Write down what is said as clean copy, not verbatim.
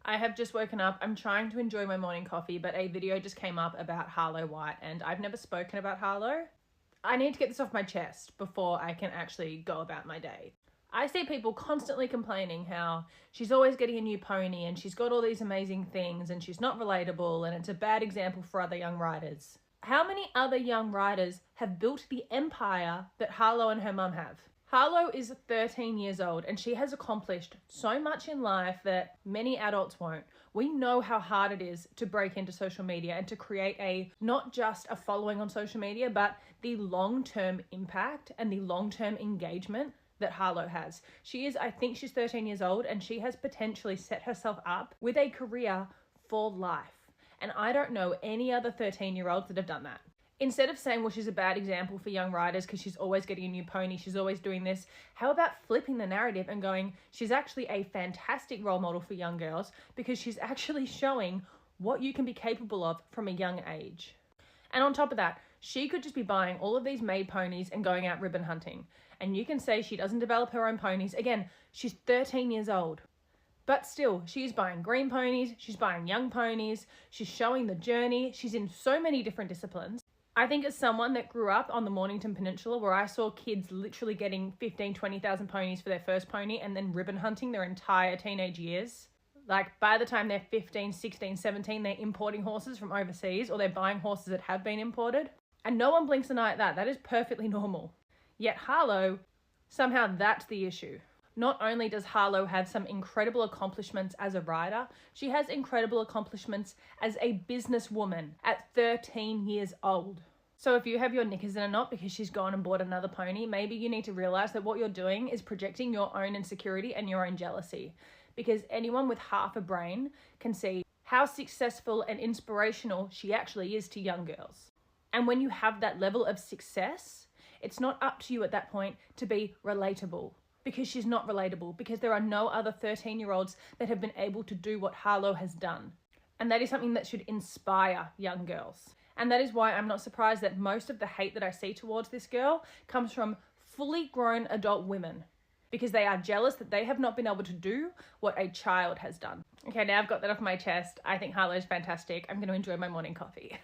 I have just woken up. I'm trying to enjoy my morning coffee, but a video just came up about Harlow White, and I've never spoken about Harlow. I need to get this off my chest before I can actually go about my day. I see people constantly complaining how she's always getting a new pony and she's got all these amazing things and she's not relatable and it's a bad example for other young riders. How many other young riders have built the empire that Harlow and her mum have? Harlow is 13 years old and she has accomplished so much in life that many adults won't. We know how hard it is to break into social media and to create not just a following on social media, but the long-term impact and the long-term engagement that Harlow has. I think she's 13 years old and she has potentially set herself up with a career for life. And I don't know any other 13-year-olds that have done that. Instead of saying, well, she's a bad example for young riders because she's always getting a new pony, she's always doing this, how about flipping the narrative and going, she's actually a fantastic role model for young girls because she's actually showing what you can be capable of from a young age. And on top of that, she could just be buying all of these made ponies and going out ribbon hunting. And you can say she doesn't develop her own ponies. Again, she's 13 years old. But still, she's buying green ponies, she's buying young ponies, she's showing the journey, she's in so many different disciplines. I think as someone that grew up on the Mornington Peninsula where I saw kids literally getting 15, 20,000 ponies for their first pony and then ribbon hunting their entire teenage years. Like by the time they're 15, 16, 17, they're importing horses from overseas or they're buying horses that have been imported. And no one blinks an eye at that. That is perfectly normal. Yet Harlow, somehow that's the issue. Not only does Harlow have some incredible accomplishments as a rider, she has incredible accomplishments as a businesswoman at 13 years old. So if you have your knickers in a knot because she's gone and bought another pony, maybe you need to realize that what you're doing is projecting your own insecurity and your own jealousy. Because anyone with half a brain can see how successful and inspirational she actually is to young girls. And when you have that level of success, it's not up to you at that point to be relatable. Because she's not relatable, because there are no other 13-year-olds that have been able to do what Harlow has done. And that is something that should inspire young girls. And that is why I'm not surprised that most of the hate that I see towards this girl comes from fully grown adult women. Because they are jealous that they have not been able to do what a child has done. Okay, now I've got that off my chest. I think Harlow's fantastic. I'm going to enjoy my morning coffee.